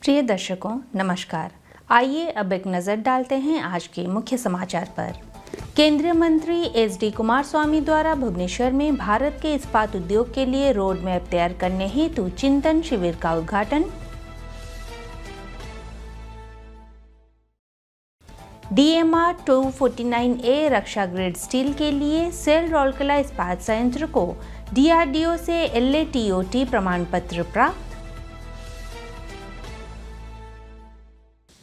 प्रिय दर्शकों नमस्कार। आइए अब एक नज़र डालते हैं आज के मुख्य समाचार पर। केंद्रीय मंत्री एस.डी. कुमारस्वामी द्वारा भुवनेश्वर में भारत के इस्पात उद्योग के लिए रोड मैप तैयार करने हेतु चिंतन शिविर का उद्घाटन। DMR 249A रक्षा ग्रेड स्टील के लिए सेल राउरकेला इस्पात संयंत्र को DRDO से LATOT प्रमाण पत्र प्राप्त।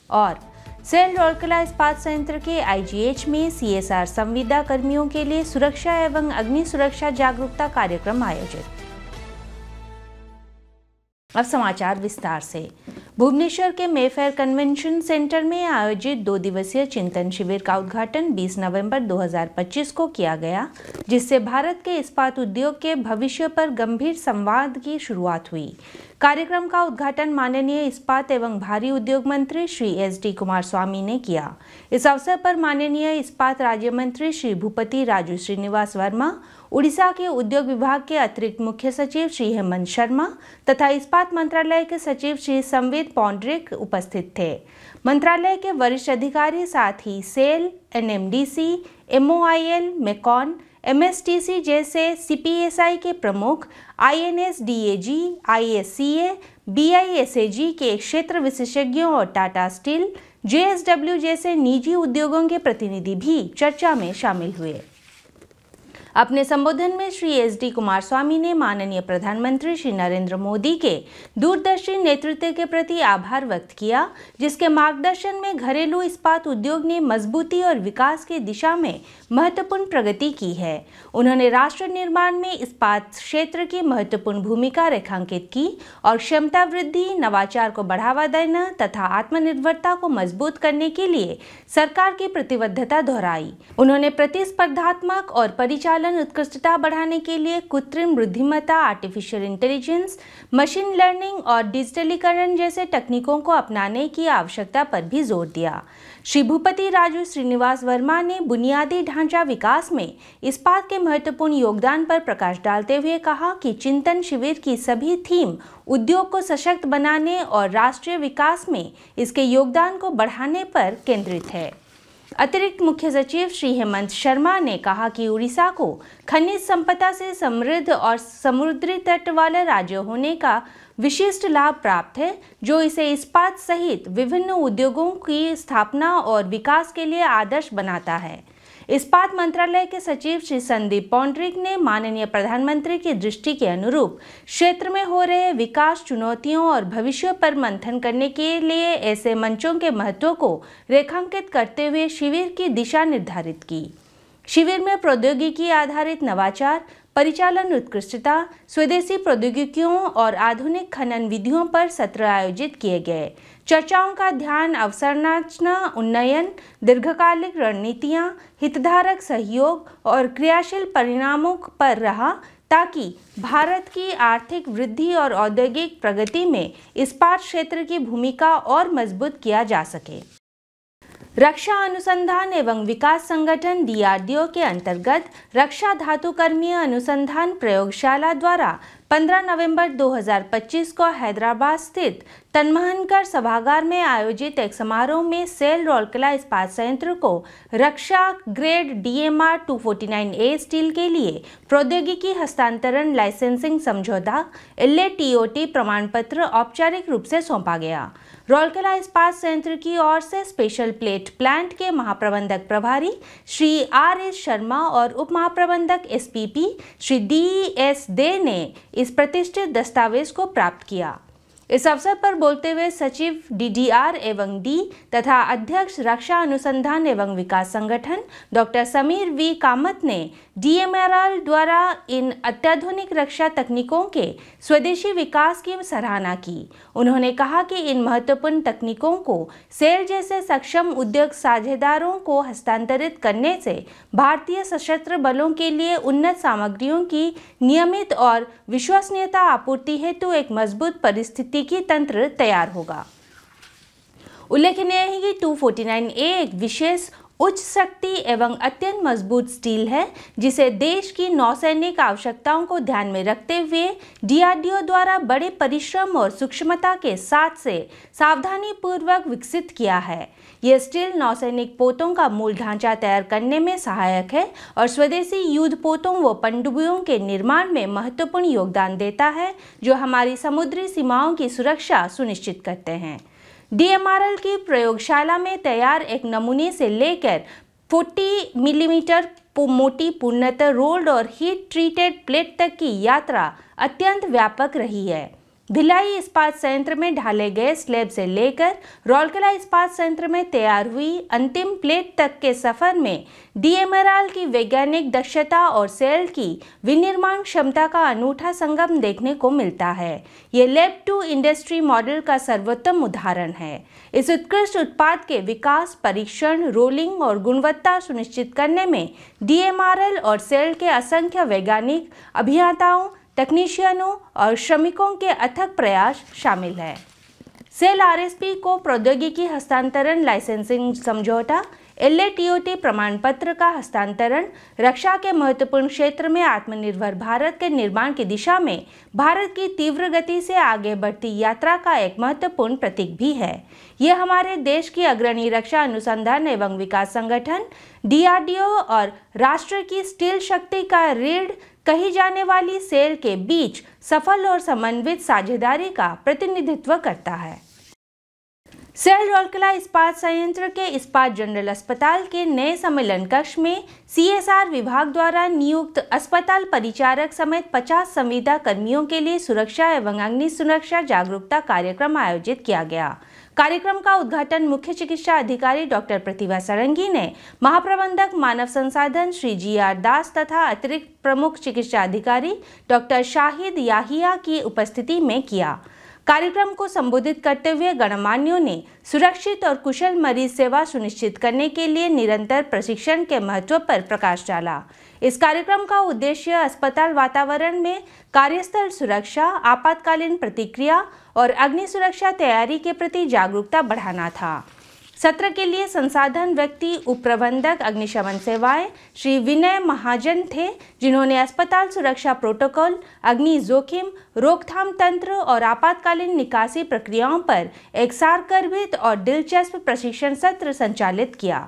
और सेल राउरकेला इस्पात संयंत्र के IGH में CSR संविदा कर्मियों के लिए सुरक्षा एवं अग्नि सुरक्षा जागरूकता कार्यक्रम आयोजित। अब समाचार विस्तार से। भुवनेश्वर के मेफेयर कन्वेंशन सेंटर में आयोजित 2 दिवसीय चिंतन शिविर का उद्घाटन 20 नवंबर 2025 को किया गया, जिससे भारत के इस्पात उद्योग के भविष्य पर गंभीर संवाद की शुरुआत हुई। कार्यक्रम का उद्घाटन माननीय इस्पात एवं भारी उद्योग मंत्री श्री एस.डी. कुमारस्वामी ने किया। इस अवसर पर माननीय इस्पात राज्य मंत्री श्री भूपति राजू श्रीनिवास वर्मा, उड़ीसा के उद्योग विभाग के अतिरिक्त मुख्य सचिव श्री हेमंत शर्मा तथा इस्पात मंत्रालय के सचिव श्री संवित पौंड्रिक उपस्थित थे। मंत्रालय के वरिष्ठ अधिकारी साथ ही cell, NMDC, MOIL, MECON, MSTC जैसे CPSI के प्रमुख, INS DAG, ISCA, BISAG के क्षेत्र विशेषज्ञों और टाटा स्टील, JSW जैसे निजी उद्योगों के प्रतिनिधि भी चर्चा में शामिल हुए। अपने संबोधन में श्री एस.डी. कुमारस्वामी ने माननीय प्रधानमंत्री श्री नरेंद्र मोदी के दूरदर्शी नेतृत्व के प्रति आभार व्यक्त किया, जिसके मार्गदर्शन में घरेलू इस्पात उद्योग ने मजबूती और विकास की दिशा में महत्वपूर्ण प्रगति की है। उन्होंने राष्ट्र निर्माण में इस्पात क्षेत्र की महत्वपूर्ण भूमिका रेखांकित की और क्षमता वृद्धि, नवाचार को बढ़ावा देना तथा आत्मनिर्भरता को मजबूत करने के लिए सरकार की प्रतिबद्धता दोहराई। उन्होंने प्रतिस्पर्धात्मक और परिचालन उत्कृष्टता बढ़ाने के लिए कृत्रिम बुद्धिमत्ता, आर्टिफिशियल इंटेलिजेंस, मशीन लर्निंग और डिजिटलीकरण जैसे तकनीकों को अपनाने की आवश्यकता पर भी जोर दिया। श्री भूपति राजू श्रीनिवास वर्मा ने बुनियादी ढांचा विकास में इस्पात के महत्वपूर्ण योगदान पर प्रकाश डालते हुए कहा कि चिंतन शिविर की सभी थीम उद्योग को सशक्त बनाने और राष्ट्रीय विकास में इसके योगदान को बढ़ाने पर केंद्रित है। अतिरिक्त मुख्य सचिव श्री हेमंत शर्मा ने कहा कि उड़ीसा को खनिज संपदा से समृद्ध और समुद्री तट वाला राज्य होने का विशिष्ट लाभ प्राप्त है, जो इसे इस्पात सहित विभिन्न उद्योगों की स्थापना और विकास के लिए आदर्श बनाता है। इस्पात मंत्रालय के सचिव श्री संदीप पौंड्रिक ने माननीय प्रधानमंत्री की दृष्टि के अनुरूप क्षेत्र में हो रहे विकास चुनौतियों और भविष्य पर मंथन करने के लिए ऐसे मंचों के महत्व को रेखांकित करते हुए शिविर की दिशा निर्धारित की। शिविर में प्रौद्योगिकी आधारित नवाचार, परिचालन उत्कृष्टता, स्वदेशी प्रौद्योगिकियों और आधुनिक खनन विधियों पर सत्र आयोजित किए गए। चर्चाओं का ध्यान अवसंरचना उन्नयन, दीर्घकालिक रणनीतियां, हितधारक सहयोग और क्रियाशील परिणामों पर रहा, ताकि भारत की आर्थिक वृद्धि और औद्योगिक प्रगति में इस्पात क्षेत्र की भूमिका और मजबूत किया जा सके। रक्षा अनुसंधान एवं विकास संगठन DRDO के अंतर्गत रक्षा धातुकर्मीय अनुसंधान प्रयोगशाला द्वारा 15 नवंबर 2025 को हैदराबाद स्थित तन्महनकर सभागार में आयोजित एक समारोह में सेल राउरकेला इस्पात संयंत्र को रक्षा ग्रेड DMR 249A स्टील के लिए प्रौद्योगिकी हस्तांतरण लाइसेंसिंग समझौता LATOT प्रमाण पत्र औपचारिक रूप से सौंपा गया। राउरकेला इस्पात संयंत्र की ओर से स्पेशल प्लेट प्लांट के महाप्रबंधक प्रभारी श्री R.S. शर्मा और उप महाप्रबंधक SPP श्री D.S. दे ने इस प्रतिष्ठित दस्तावेज को प्राप्त किया। इस अवसर पर बोलते हुए सचिव DDR एवं D तथा अध्यक्ष रक्षा अनुसंधान एवं विकास संगठन डॉक्टर समीर V कामत ने DMRL द्वारा इन अत्याधुनिक रक्षा तकनीकों के स्वदेशी विकास की सराहना की। उन्होंने कहा कि इन महत्वपूर्ण तकनीकों को सेल जैसे सक्षम उद्योग साझेदारों को हस्तांतरित करने से भारतीय सशस्त्र बलों के लिए उन्नत सामग्रियों की नियमित और विश्वसनीयता आपूर्ति हेतु एक मजबूत परिस्थितिकी तंत्र तैयार होगा। उल्लेखनीय है कि 249A एक विशेष उच्च शक्ति एवं अत्यंत मजबूत स्टील है, जिसे देश की नौसैनिक आवश्यकताओं को ध्यान में रखते हुए DRDO द्वारा बड़े परिश्रम और सूक्ष्मता के साथ से सावधानी पूर्वक विकसित किया है। यह स्टील नौसैनिक पोतों का मूल ढांचा तैयार करने में सहायक है और स्वदेशी युद्ध पोतों व पनडुब्बियों के निर्माण में महत्वपूर्ण योगदान देता है, जो हमारी समुद्री सीमाओं की सुरक्षा सुनिश्चित करते हैं। DMRL की प्रयोगशाला में तैयार एक नमूने से लेकर 40 मिलीमीटर मोटी पूर्णतः रोल्ड और हीट ट्रीटेड प्लेट तक की यात्रा अत्यंत व्यापक रही है। भिलाई इस्पात संयंत्र में ढाले गए स्लैब से लेकर रौलकेला इस्पात संयंत्र में तैयार हुई अंतिम प्लेट तक के सफर में DMRL की वैज्ञानिक दक्षता और सेल की विनिर्माण क्षमता का अनूठा संगम देखने को मिलता है। ये लैब टू इंडस्ट्री मॉडल का सर्वोत्तम उदाहरण है। इस उत्कृष्ट उत्पाद के विकास, परीक्षण, रोलिंग और गुणवत्ता सुनिश्चित करने में DMRL और सेल के असंख्य वैज्ञानिक, अभियंताओं, तकनीशियनों और श्रमिकों के अथक प्रयास शामिल है। सेल RSP को प्रौद्योगिकी हस्तांतरण लाइसेंसिंग समझौता, LATOT प्रमाण पत्र का हस्तांतरण, रक्षा के महत्वपूर्ण क्षेत्र में आत्मनिर्भर भारत के निर्माण की दिशा में भारत की तीव्र गति से आगे बढ़ती यात्रा का एक महत्वपूर्ण प्रतीक भी है। यह हमारे देश की अग्रणी रक्षा अनुसंधान एवं विकास संगठन DRDO और राष्ट्र की स्टील शक्ति का रीढ़ कही जाने वाली सेल के बीच सफल और समन्वित साझेदारी का प्रतिनिधित्व करता है। सेल रौलकेला इस्पात संयंत्र के इस्पात जनरल अस्पताल के नए सम्मेलन कक्ष में CSR विभाग द्वारा नियुक्त अस्पताल परिचारक समेत 50 संविदा कर्मियों के लिए सुरक्षा एवं अग्नि सुरक्षा जागरूकता कार्यक्रम आयोजित किया गया। कार्यक्रम का उद्घाटन मुख्य चिकित्सा अधिकारी डॉक्टर प्रतिभा सारंगी ने महाप्रबंधक मानव संसाधन श्री GR दास तथा अतिरिक्त प्रमुख चिकित्सा अधिकारी डॉक्टर शाहिद याहिया की उपस्थिति में किया। कार्यक्रम को संबोधित करते हुए गणमान्यों ने सुरक्षित और कुशल मरीज सेवा सुनिश्चित करने के लिए निरंतर प्रशिक्षण के महत्व पर प्रकाश डाला। इस कार्यक्रम का उद्देश्य अस्पताल वातावरण में कार्यस्थल सुरक्षा, आपातकालीन प्रतिक्रिया और अग्नि सुरक्षा तैयारी के प्रति जागरूकता बढ़ाना था। सत्र के लिए संसाधन व्यक्ति उप प्रबंधक अग्निशमन सेवाएं श्री विनय महाजन थे, जिन्होंने अस्पताल सुरक्षा प्रोटोकॉल, अग्नि जोखिम रोकथाम तंत्र और आपातकालीन निकासी प्रक्रियाओं पर एक सारगर्भित और दिलचस्प प्रशिक्षण सत्र संचालित किया।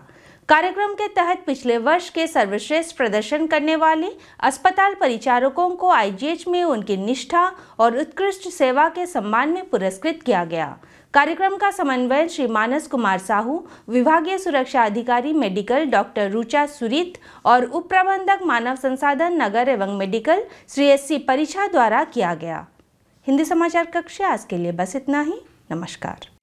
कार्यक्रम के तहत पिछले वर्ष के सर्वश्रेष्ठ प्रदर्शन करने वाले अस्पताल परिचारकों को IGH में उनकी निष्ठा और उत्कृष्ट सेवा के सम्मान में पुरस्कृत किया गया। कार्यक्रम का समन्वय श्री मानस कुमार साहू, विभागीय सुरक्षा अधिकारी मेडिकल डॉक्टर रुचा सुरीत और उप प्रबंधक मानव संसाधन नगर एवं मेडिकल श्री SC परिछा द्वारा किया गया। हिंदी समाचार कक्ष आज के लिए बस इतना ही। नमस्कार।